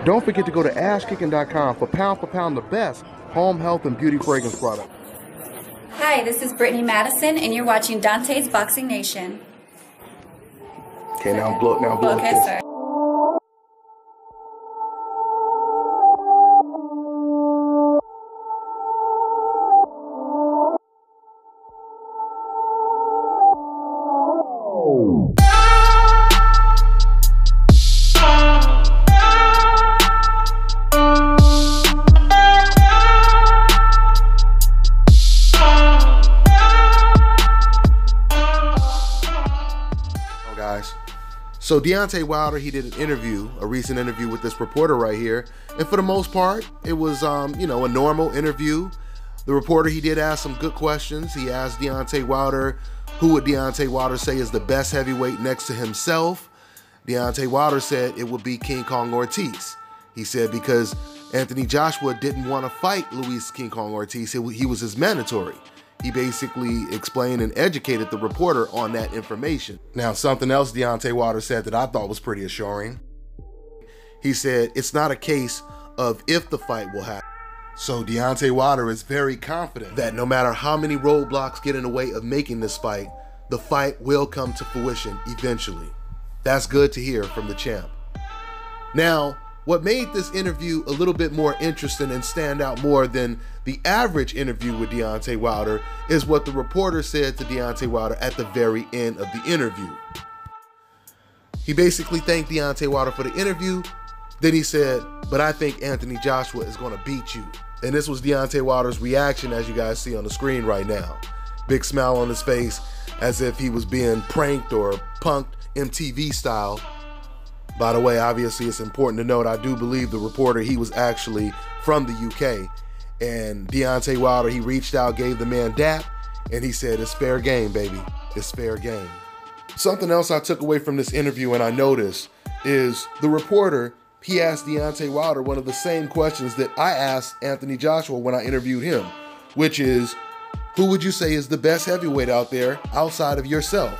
Don't forget to go to ashkicking.com for pound the best home health and beauty fragrance products. Hi, this is Brittany Madison, and you're watching Deontay's Boxing Nation. Okay, now blow Okay, this. sorry. Guys, so Deontay Wilder, he did an interview, a recent interview with this reporter right here, and for the most part, it was a normal interview. The reporter, he did ask some good questions. He asked Deontay Wilder, who would Deontay Wilder say is the best heavyweight next to himself? Deontay Wilder said it would be King Kong Ortiz. He said because Anthony Joshua didn't want to fight Luis King Kong Ortiz, he was his mandatory. He basically explained and educated the reporter on that information. Now, something else Deontay Wilder said that I thought was pretty assuring. He said, it's not a case of if the fight will happen. So Deontay Wilder is very confident that no matter how many roadblocks get in the way of making this fight, the fight will come to fruition eventually. That's good to hear from the champ. Now, what made this interview a little bit more interesting and stand out more than the average interview with Deontay Wilder is what the reporter said to Deontay Wilder at the very end of the interview. He basically thanked Deontay Wilder for the interview. Then he said, but I think Anthony Joshua is going to beat you. And this was Deontay Wilder's reaction, as you guys see on the screen right now. Big smile on his face, as if he was being pranked or punked MTV style. By the way, obviously, it's important to note, I do believe the reporter, he was actually from the UK. And Deontay Wilder, he reached out, gave the man dap, and he said, it's fair game, baby. It's fair game. Something else I took away from this interview and I noticed is the reporter, he asked Deontay Wilder one of the same questions that I asked Anthony Joshua when I interviewed him, which is, who would you say is the best heavyweight out there outside of yourself?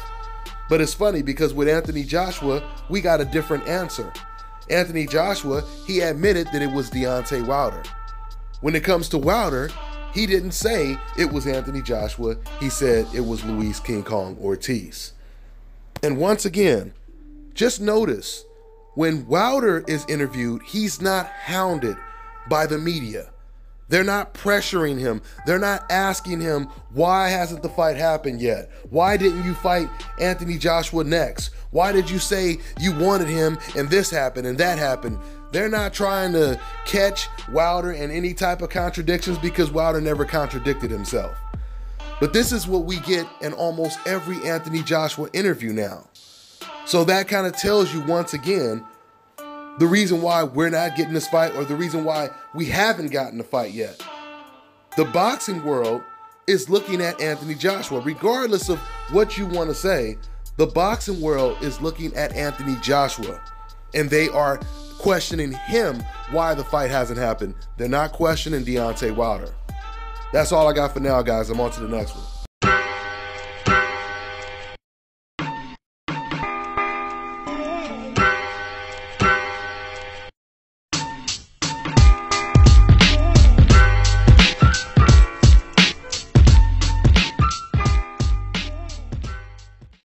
But it's funny because with Anthony Joshua, we got a different answer. Anthony Joshua, he admitted that it was Deontay Wilder. When it comes to Wilder, he didn't say it was Anthony Joshua. He said it was Luis King Kong Ortiz. And once again, just notice, when Wilder is interviewed, he's not hounded by the media. They're not pressuring him. They're not asking him, why hasn't the fight happened yet? Why didn't you fight Anthony Joshua next? Why did you say you wanted him and this happened and that happened? They're not trying to catch Wilder in any type of contradictions because Wilder never contradicted himself. But this is what we get in almost every Anthony Joshua interview now. So that kind of tells you once again the reason why we're not getting this fight, or the reason why we haven't gotten the fight yet. The boxing world is looking at Anthony Joshua. Regardless of what you want to say, the boxing world is looking at Anthony Joshua, and they are questioning him why the fight hasn't happened. They're not questioning Deontay Wilder. That's all I got for now, guys. I'm on to the next one.